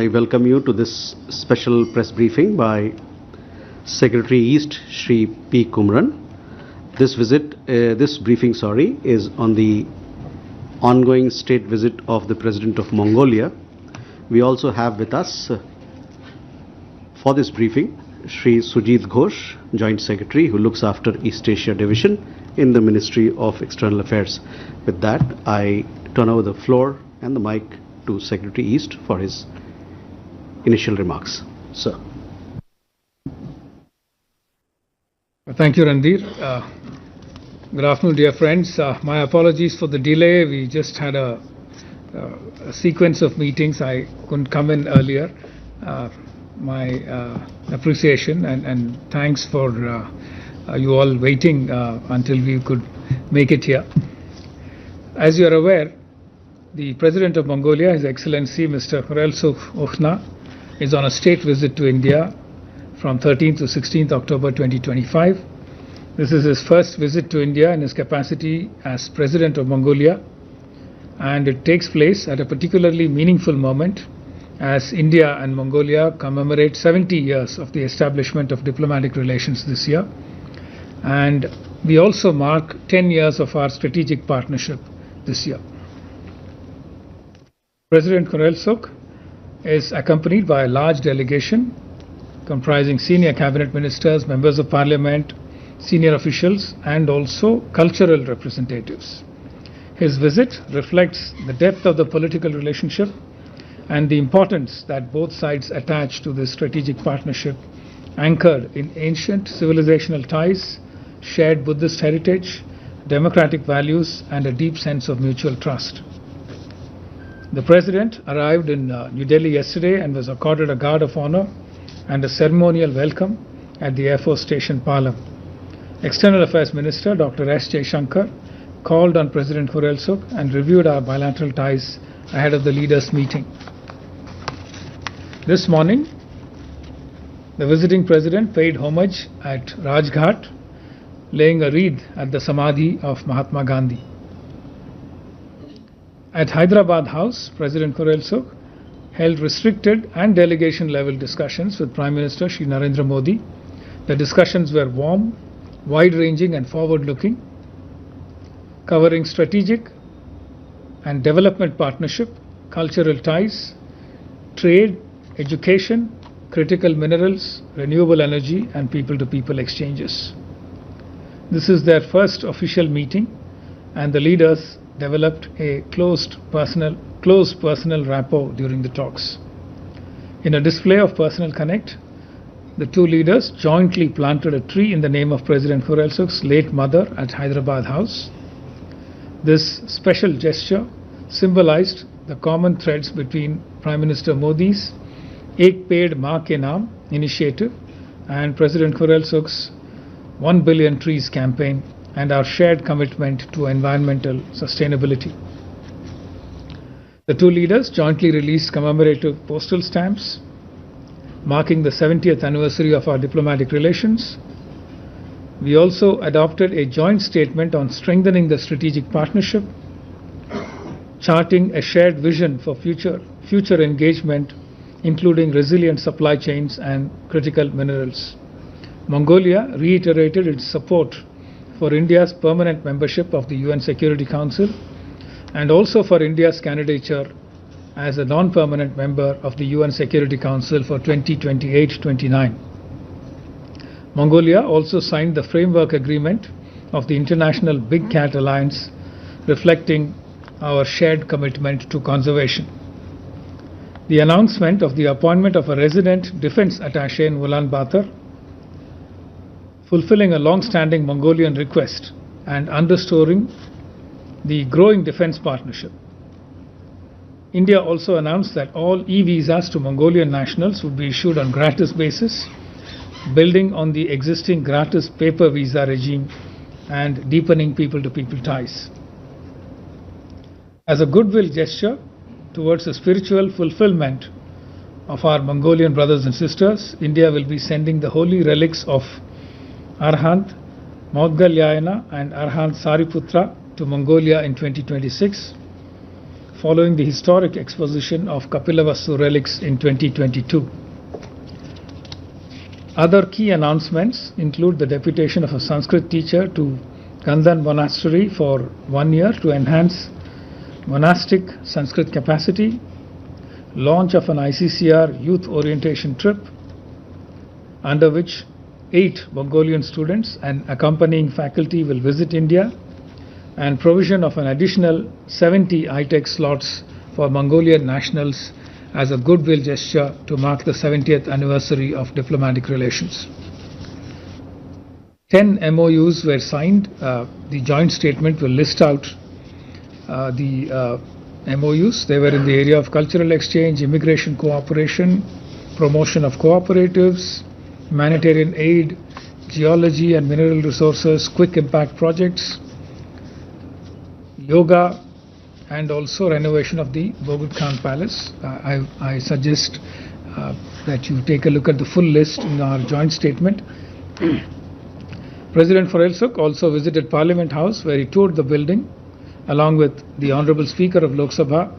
I welcome you to this special press briefing by Secretary East Shri P. Kumaran. This briefing, is on the ongoing state visit of the President of Mongolia. We also have with us for this briefing Shri Sujit Ghosh, Joint Secretary, who looks after East Asia Division in the Ministry of External Affairs. With that, I turn over the floor and the mic to Secretary East for his initial remarks. Sir. Thank you, Randir. Good afternoon, dear friends. My apologies for the delay. We just had a sequence of meetings. I couldn't come in earlier. My appreciation and thanks for you all waiting until we could make it here. As you are aware, the President of Mongolia, His Excellency Mr. Khurelsukh Ukhnaa, is on a state visit to India from 13th to 16th October 2025. This is his first visit to India in his capacity as President of Mongolia, and it takes place at a particularly meaningful moment as India and Mongolia commemorate 70 years of the establishment of diplomatic relations this year, and we also mark 10 years of our strategic partnership this year. President Khurelsukh is accompanied by a large delegation comprising senior cabinet ministers, members of parliament, senior officials, and also cultural representatives. His visit reflects the depth of the political relationship and the importance that both sides attach to this strategic partnership anchored in ancient civilizational ties, shared Buddhist heritage, democratic values, and a deep sense of mutual trust. The President arrived in New Delhi yesterday and was accorded a guard of honor and a ceremonial welcome at the Air Force Station Palam. External Affairs Minister Dr. S. Jaishankar called on President Khurelsukh and reviewed our bilateral ties ahead of the leaders' meeting. This morning, the visiting President paid homage at Rajghat, laying a wreath at the Samadhi of Mahatma Gandhi. At Hyderabad House, President Khurelsukh held restricted and delegation level discussions with Prime Minister Shri Narendra Modi. The discussions were warm, wide-ranging and forward-looking, covering strategic and development partnership, cultural ties, trade, education, critical minerals, renewable energy and people-to-people exchanges. This is their first official meeting, and the leaders developed a close personal rapport during the talks. In a display of personal connect, the two leaders jointly planted a tree in the name of President Khurelsukh's late mother at Hyderabad House. This special gesture symbolized the common threads between Prime Minister Modi's Ek Ped Maa Ke Naam initiative and President Khurelsukh's 1 billion trees campaign and our shared commitment to environmental sustainability. The two leaders jointly released commemorative postal stamps marking the 70th anniversary of our diplomatic relations. We also adopted a joint statement on strengthening the strategic partnership, charting a shared vision for future engagement, including resilient supply chains and critical minerals. Mongolia reiterated its support for India's permanent membership of the UN Security Council and also for India's candidature as a non-permanent member of the UN Security Council for 2028-29. Mongolia also signed the framework agreement of the International Big Cat Alliance, reflecting our shared commitment to conservation. The announcement of the appointment of a resident defense attaché in Ulaanbaatar, fulfilling a long-standing Mongolian request and underscoring the growing defense partnership. India also announced that all e-visas to Mongolian nationals would be issued on gratis basis, building on the existing gratis paper visa regime and deepening people-to-people ties. As a goodwill gesture towards the spiritual fulfillment of our Mongolian brothers and sisters, India will be sending the holy relics of Arhant Maudgalyayana and Arhant Sariputra to Mongolia in 2026, following the historic exposition of Kapilavastu relics in 2022. Other key announcements include the deputation of a Sanskrit teacher to Gandhan Monastery for 1 year to enhance monastic Sanskrit capacity, launch of an ICCR youth orientation trip, under which 8 Mongolian students and accompanying faculty will visit India, and provision of an additional 70 ITEC slots for Mongolian nationals as a goodwill gesture to mark the 70th anniversary of diplomatic relations. 10 MOUs were signed. The joint statement will list out the MOUs. They were in the area of cultural exchange, immigration cooperation, promotion of cooperatives, humanitarian aid, geology and mineral resources, quick impact projects, yoga, and also renovation of the Bogd Khan Palace. I suggest that you take a look at the full list in our joint statement. President Khurelsukh also visited Parliament House, where he toured the building along with the Honorable Speaker of Lok Sabha,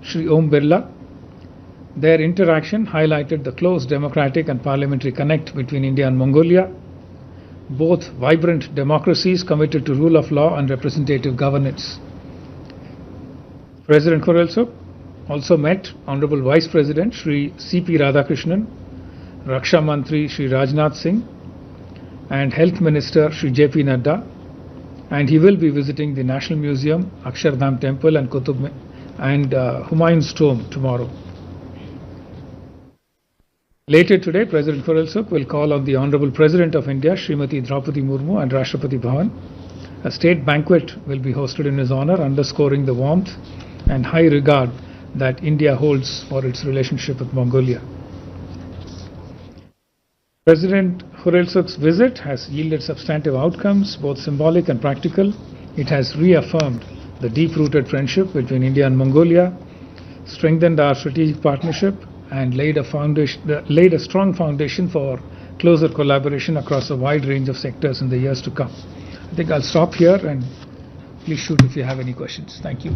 Shri Om Birla. Their interaction highlighted the close democratic and parliamentary connect between India and Mongolia, both vibrant democracies committed to rule of law and representative governance. President Khurelsukh also met Honorable Vice President Shri C.P. Radhakrishnan, Raksha Mantri Shri Rajnath Singh, and Health Minister Shri J.P. Nadda, and he will be visiting the National Museum, Akshardham Temple and Humayun's Tomb tomorrow. Later today, President Khurelsukh will call on the Honorable President of India, Srimati Draupadi Murmu, and Rashtrapati Bhavan. A state banquet will be hosted in his honor, underscoring the warmth and high regard that India holds for its relationship with Mongolia. President Khurelsukh's visit has yielded substantive outcomes, both symbolic and practical. It has reaffirmed the deep-rooted friendship between India and Mongolia, strengthened our strategic partnership, and laid a strong foundation for closer collaboration across a wide range of sectors in the years to come. I think I'll stop here, and please shoot if you have any questions. Thank you.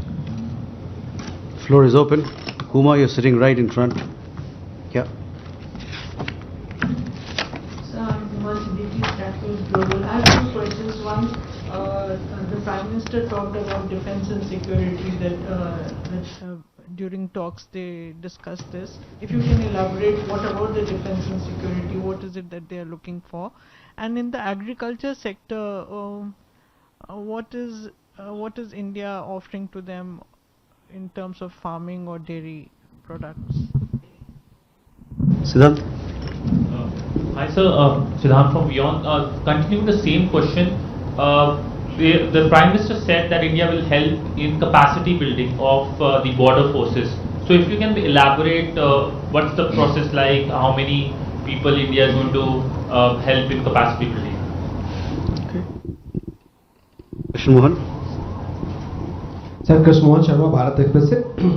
Floor is open. Kuma, you're sitting right in front. Yeah. So I'm Multiplities Capital Global. I have 2 questions. One, the Prime Minister talked about defense and security that during talks they discussed this. If you can elaborate, what about the defense and security? What is it that they are looking for? And in the agriculture sector, what is India offering to them in terms of farming or dairy products? Siddhant? Hi sir, Siddhant from Beyond. Continuing the same question, the Prime Minister said that India will help in capacity building of the border forces. So if you can elaborate, what's the process like, how many people India is going to help in capacity building? Okay. Krishna Mohan? Sir Krishna Mohan Sharma Bharat express से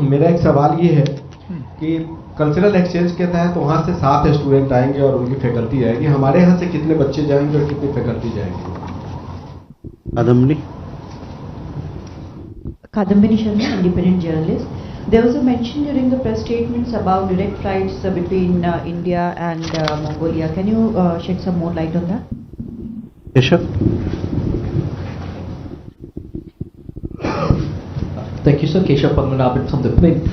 मेरा एक सवाल ये है कि cultural exchange के तहत वहाँ से 7 स्टूडेंट आएंगे और उनकी फैकल्टी आएगी, हमारे यहाँ से कितने बच्चे जाएंगे और कितनी फैकल्टी जाएंगी? Kadambini Sharma, independent journalist. There was a mention during the press statements about direct flights between India and Mongolia. Can you shed some more light on that? Keshav? Thank you, sir. Keshav Padmanabhan from the print.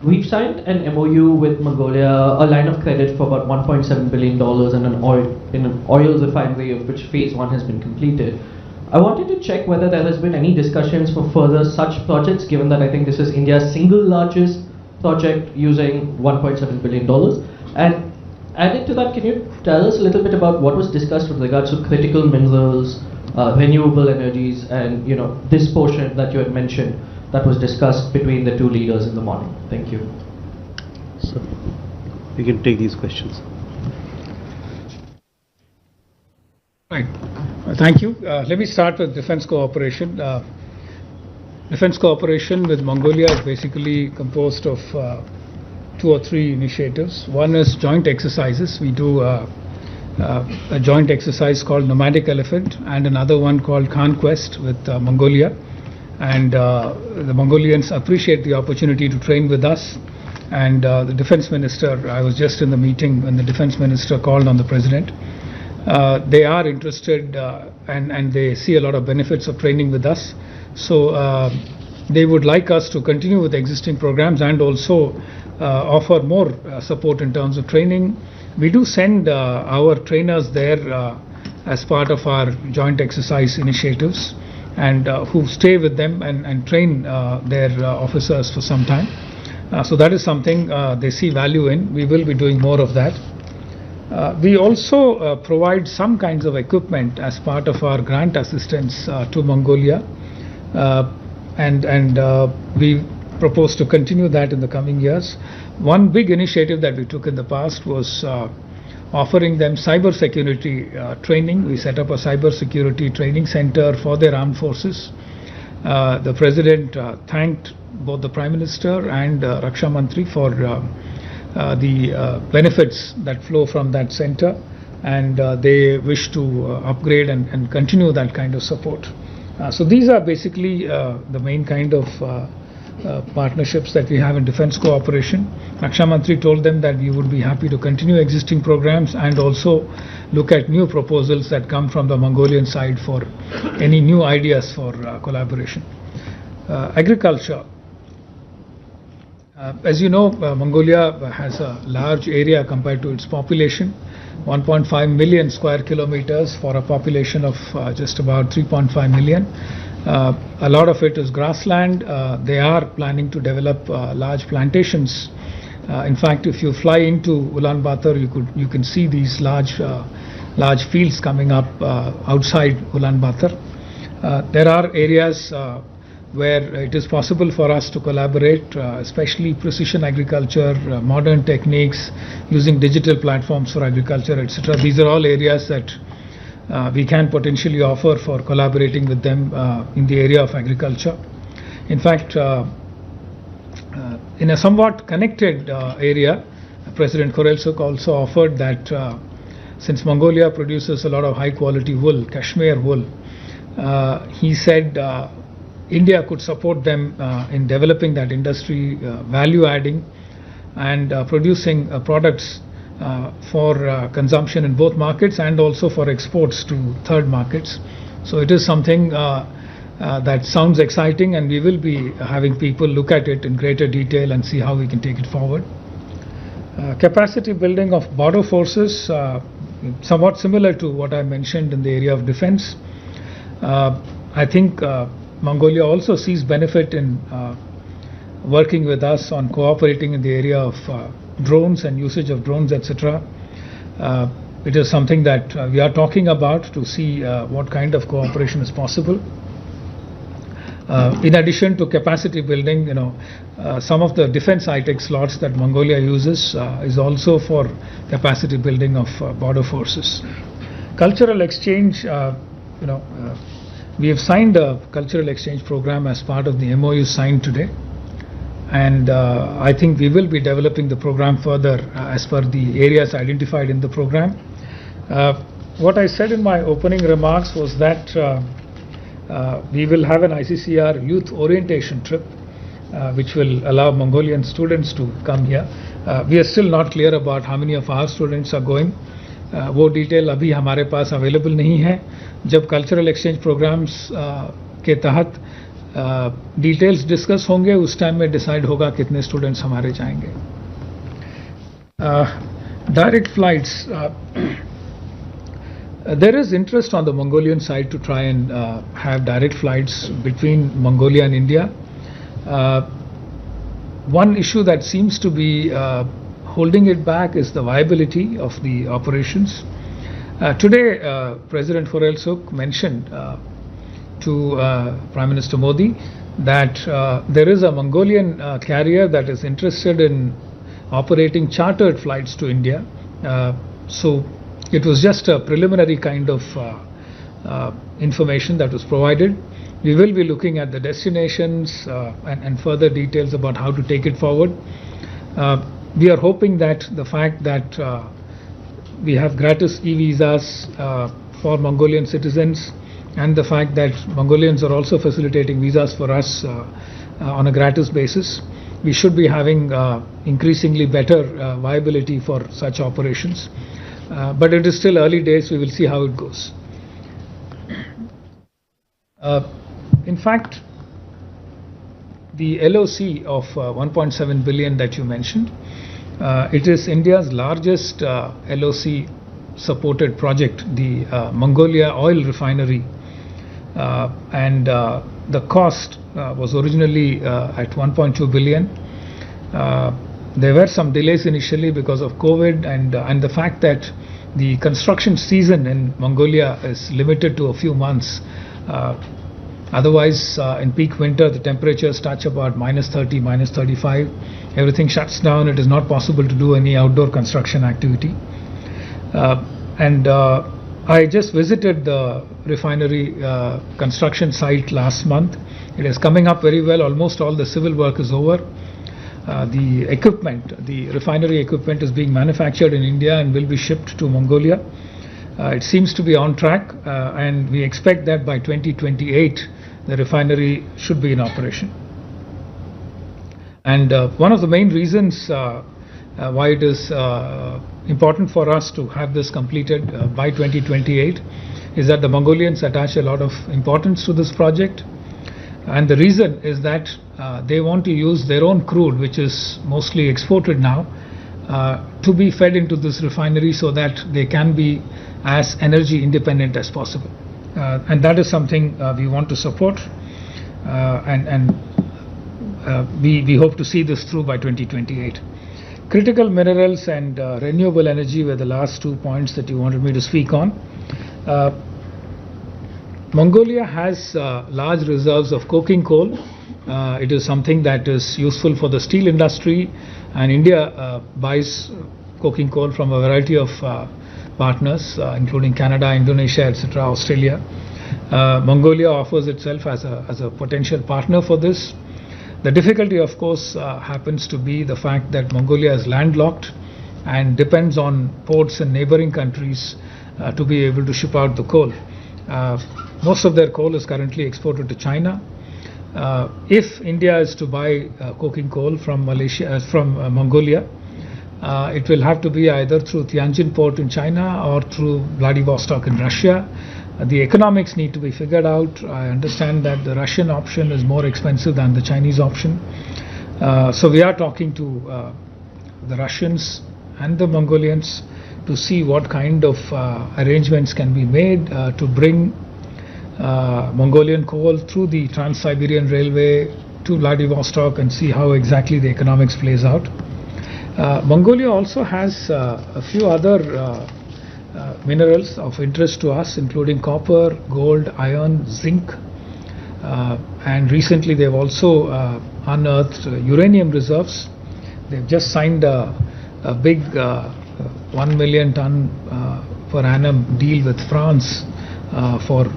We've signed an MOU with Mongolia, a line of credit for about $1.7 billion in an oil refinery, of which phase 1 has been completed. I wanted to check whether there has been any discussions for further such projects, given that I think this is India's single largest project using $1.7 billion. And added to that, can you tell us a little bit about what was discussed with regards to critical minerals, renewable energies, and this portion that you had mentioned that was discussed between the 2 leaders in the morning? Thank you. So, you can take these questions. Right. Thank you. Let me start with defense cooperation. Defense cooperation with Mongolia is basically composed of 2 or 3 initiatives. One is joint exercises. We do a joint exercise called Nomadic Elephant and another one called Conquest with Mongolia. and the Mongolians appreciate the opportunity to train with us. And the defense minister, I was just in the meeting when the defense minister called on the president. They are interested and they see a lot of benefits of training with us. So they would like us to continue with existing programs and also offer more support in terms of training. We do send our trainers there as part of our joint exercise initiatives, and who stay with them and train their officers for some time. So that is something they see value in. We will be doing more of that. We also provide some kinds of equipment as part of our grant assistance to Mongolia, and we propose to continue that in the coming years. One big initiative that we took in the past was offering them cyber security training. We set up a cyber security training center for their armed forces. The President thanked both the Prime Minister and Raksha Mantri for the benefits that flow from that center, and they wish to upgrade and continue that kind of support. So these are basically the main kind of partnerships that we have in defense cooperation. Raksha Mantri told them that we would be happy to continue existing programs and also look at new proposals that come from the Mongolian side for any new ideas for collaboration. Agriculture. As you know, Mongolia has a large area compared to its population, 1.5 million square kilometers for a population of just about 3.5 million. A lot of it is grassland. They are planning to develop large plantations. In fact, if you fly into Ulaanbaatar, you can see these large fields coming up outside Ulaanbaatar. There are areas where it is possible for us to collaborate, especially precision agriculture, modern techniques, using digital platforms for agriculture, etc. These are all areas that we can potentially offer for collaborating with them in the area of agriculture. In fact, in a somewhat connected area, President Khurelsukh also offered that since Mongolia produces a lot of high quality wool, Kashmir wool, he said India could support them in developing that industry, value adding and producing products for consumption in both markets and also for exports to third markets. So it is something that sounds exciting, and we will be having people look at it in greater detail and see how we can take it forward. Capacity building of border forces, somewhat similar to what I mentioned in the area of defense. I think Mongolia also sees benefit in working with us on cooperating in the area of drones and usage of drones, etc. It is something that we are talking about to see what kind of cooperation is possible. In addition to capacity building, some of the defense high-tech slots that Mongolia uses is also for capacity building of border forces. Cultural exchange, we have signed a cultural exchange program as part of the MOU signed today, and I think we will be developing the program further as per the areas identified in the program. What I said in my opening remarks was that we will have an ICCR youth orientation trip which will allow Mongolian students to come here. We are still not clear about how many of our students are going. वो detail अभी हमारे पास available नहीं है. जब cultural exchange programmes के तहत details discuss होंगे, उस टाइम में डिसाइड होगा कितने स्टूडेंट्स हमारे जाएंगे. Direct flights, there is interest on the Mongolian side to try and have direct flights between Mongolia and India. One issue that seems to be holding it back is the viability of the operations. Today, President Khurelsukh mentioned to Prime Minister Modi that there is a Mongolian carrier that is interested in operating chartered flights to India. So it was just a preliminary kind of information that was provided. We will be looking at the destinations and further details about how to take it forward. We are hoping that the fact that we have gratis e-visas for Mongolian citizens and the fact that Mongolians are also facilitating visas for us on a gratis basis, we should be having increasingly better viability for such operations. But it is still early days, we will see how it goes. In fact, the LOC of 1.7 billion that you mentioned, it is India's largest LOC supported project, the Mongolia oil refinery, and the cost was originally at 1.2 billion. There were some delays initially because of COVID and the fact that the construction season in Mongolia is limited to a few months. Otherwise, in peak winter, the temperatures touch about -30, -35. Everything shuts down. It is not possible to do any outdoor construction activity. I just visited the refinery construction site last month. It is coming up very well. Almost all the civil work is over. The equipment, the refinery equipment, is being manufactured in India and will be shipped to Mongolia. It seems to be on track, and we expect that by 2028 the refinery should be in operation. And one of the main reasons why it is important for us to have this completed by 2028 is that the Mongolians attach a lot of importance to this project, and the reason is that they want to use their own crude, which is mostly exported now, to be fed into this refinery so that they can be as energy independent as possible. And that is something we want to support, and we hope to see this through by 2028. Critical minerals and renewable energy were the last 2 points that you wanted me to speak on. Mongolia has large reserves of coking coal. It is something that is useful for the steel industry, and India buys coking coal from a variety of partners, including Canada, Indonesia, etc., Australia. Mongolia offers itself as a potential partner for this. The difficulty, of course, happens to be the fact that Mongolia is landlocked and depends on ports in neighboring countries to be able to ship out the coal. Most of their coal is currently exported to China. If India is to buy coking coal from Mongolia, it will have to be either through Tianjin port in China or through Vladivostok in Russia. The economics need to be figured out. I understand that the Russian option is more expensive than the Chinese option. So we are talking to the Russians and the Mongolians to see what kind of arrangements can be made to bring Mongolian coal through the Trans-Siberian Railway to Vladivostok and see how exactly the economics plays out. Mongolia also has a few other minerals of interest to us, including copper, gold, iron, zinc, and recently they've also unearthed uranium reserves. They've just signed a big 1 million ton per annum deal with France for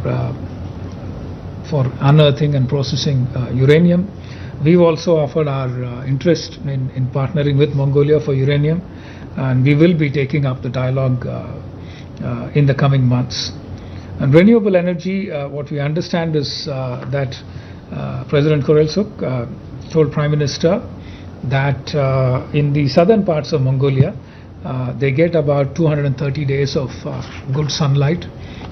unearthing and processing uranium. We've also offered our interest in partnering with Mongolia for uranium, and we will be taking up the dialogue in the coming months. And renewable energy, what we understand is that President Khurelsukh told Prime Minister that in the southern parts of Mongolia, they get about 230 days of good sunlight.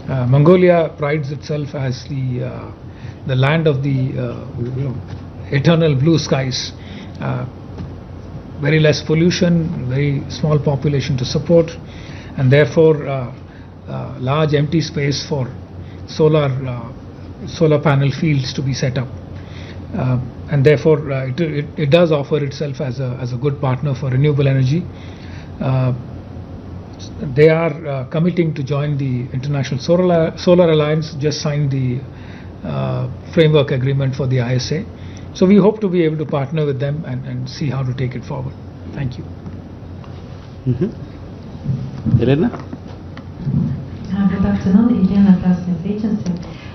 Mongolia prides itself as the land of the eternal blue skies. Very less pollution, very small population to support, and therefore large empty space for solar panel fields to be set up, and therefore it does offer itself as a good partner for renewable energy. They are committing to join the International Solar Alliance, just signed the framework agreement for the ISA. So we hope to be able to partner with them and see how to take it forward. Thank you. Elena? Good afternoon, Elena, Transnet Agency.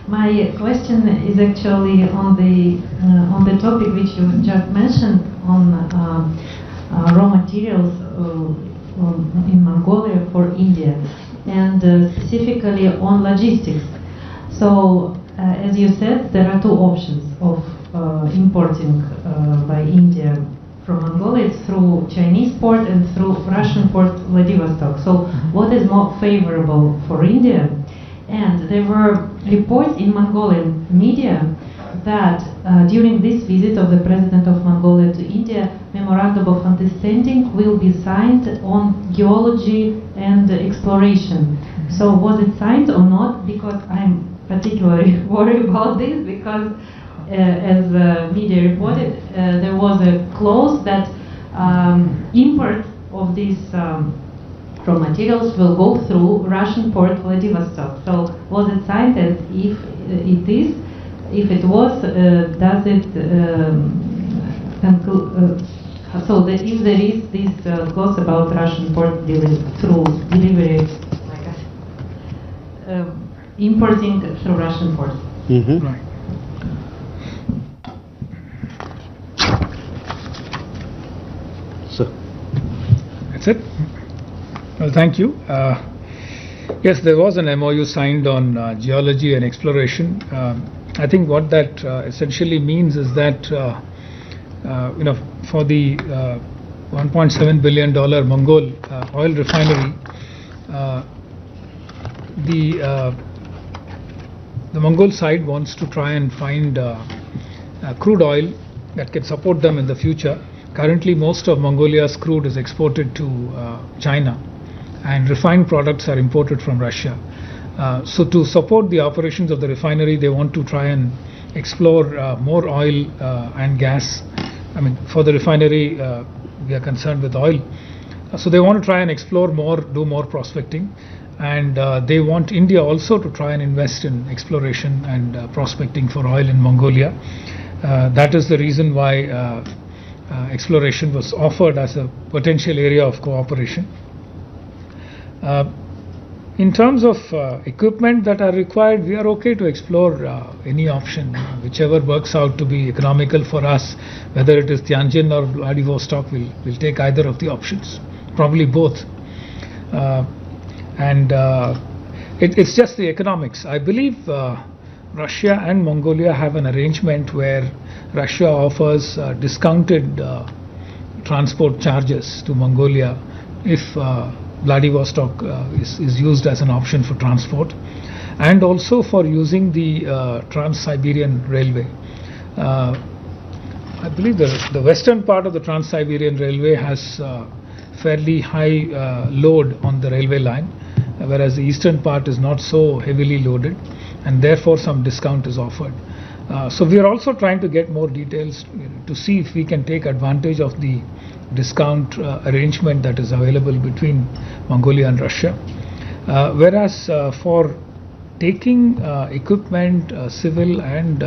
My question is actually on the topic which you just mentioned on raw materials in Mongolia for India, and specifically on logistics. So, as you said, there are two options of importing by India from Mongolia. It's through Chinese port and through Russian port Vladivostok. So, what is more favorable for India? And there were reports in Mongolian media that during this visit of the President of Mongolia to India, memorandum of understanding will be signed on geology and exploration. So was it signed or not? Because I'm particularly worried about this, because as media reported, there was a clause that import of these raw materials will go through Russian port Vladivostok. So was it signed? And if it is, if it was, does it so that if there is this clause about Russian port through delivery, importing through Russian ports? Right. So, That's it. Well, thank you. Yes, there was an MOU signed on geology and exploration. I think what that essentially means is that for the $1.7 billion Mongol oil refinery, the Mongol side wants to try and find crude oil that can support them in the future. Currently, most of Mongolia's crude is exported to China, and refined products are imported from Russia. So to support the operations of the refinery, they want to try and explore more oil and gas. I mean, for the refinery, we are concerned with oil. So they want to try and explore more, do more prospecting. And they want India also to try and invest in exploration and prospecting for oil in Mongolia. That is the reason why exploration was offered as a potential area of cooperation. In terms of equipment that are required, we are okay to explore any option, whichever works out to be economical for us. Whether it is Tianjin or Vladivostok, we'll take either of the options, probably both. It's just the economics. I believe Russia and Mongolia have an arrangement where Russia offers discounted transport charges to Mongolia if Vladivostok is used as an option for transport, and also for using the Trans-Siberian Railway. I believe the western part of the Trans-Siberian Railway has fairly high load on the railway line, whereas the eastern part is not so heavily loaded, and therefore some discount is offered. So we are also trying to get more details to see if we can take advantage of the discount arrangement that is available between Mongolia and Russia. Whereas for taking equipment, civil and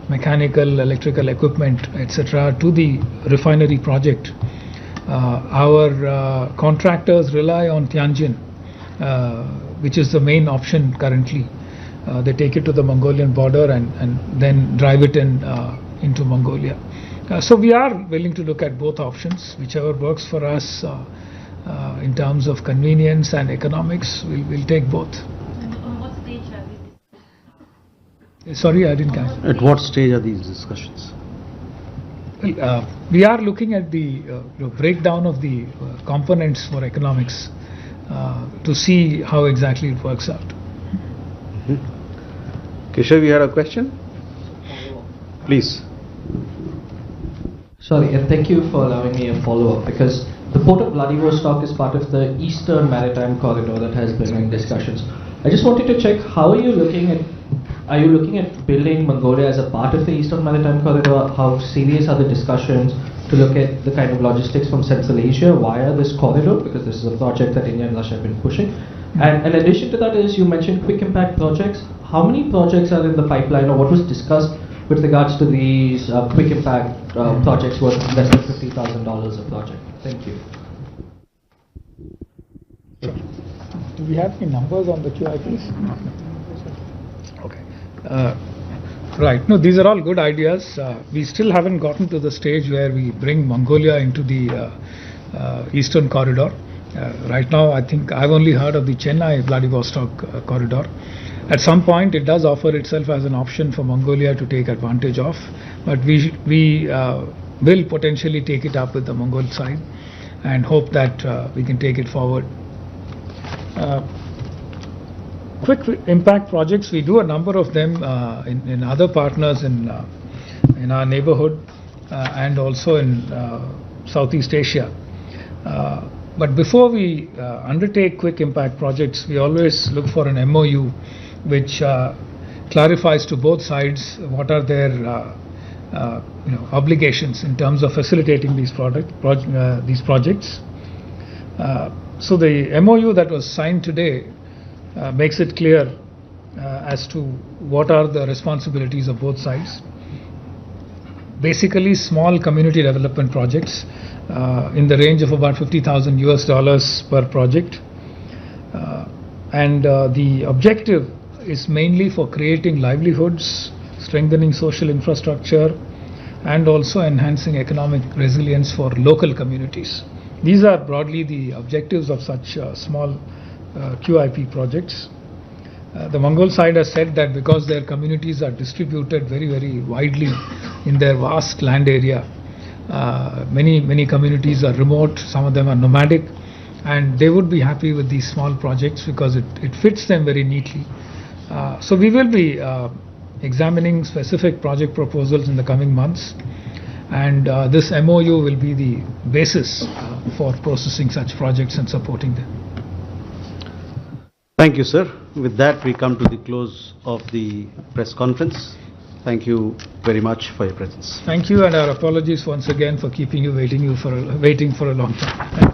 mechanical, electrical equipment, etc., to the refinery project, our contractors rely on Tianjin, which is the main option currently. They take it to the Mongolian border and then drive it into Mongolia. So we are willing to look at both options, whichever works for us in terms of convenience and economics. We'll take both. And on what stage are these? Sorry, I didn't catch. at what stage are these discussions? We are looking at the breakdown of the components for economics to see how exactly it works out. Keshav, you had a question? Please. Sorry, and thank you for allowing me a follow-up, because the port of Vladivostok is part of the Eastern Maritime Corridor that has been in discussions. I just wanted to check, how are you looking at building Mongolia as a part of the Eastern Maritime Corridor? How serious are the discussions to look at the kind of logistics from Central Asia via this corridor? Because this is a project that India and Russia have been pushing. And in addition to that, is you mentioned quick impact projects. How many projects are in the pipeline, or what was discussed with regards to these quick impact projects worth less than $50,000 a project? Thank you. Do we have any numbers on the QIPs? Okay. Right. No, these are all good ideas. We still haven't gotten to the stage where we bring Mongolia into the Eastern Corridor. Right now, I think I've only heard of the Chennai-Vladivostok corridor. At some point, it does offer itself as an option for Mongolia to take advantage of, but we will potentially take it up with the Mongol side and hope that we can take it forward. Quick impact projects, we do a number of them in other partners in our neighborhood and also in Southeast Asia. But before we undertake quick impact projects, we always look for an MOU which clarifies to both sides what are their obligations in terms of facilitating these projects. So the MOU that was signed today makes it clear as to what are the responsibilities of both sides. Basically, small community development projects in the range of about $50,000 per project, and the objective is mainly for creating livelihoods, strengthening social infrastructure, and also enhancing economic resilience for local communities. These are broadly the objectives of such small QIP projects. The Mongol side has said that because their communities are distributed very, very widely in their vast land area, many communities are remote, some of them are nomadic, and they would be happy with these small projects because it fits them very neatly. So we will be examining specific project proposals in the coming months, and this MOU will be the basis for processing such projects and supporting them. Thank you, sir. With that, we come to the close of the press conference. Thank you very much for your presence. Thank you, and our apologies once again for keeping you waiting for a long time. Thank you.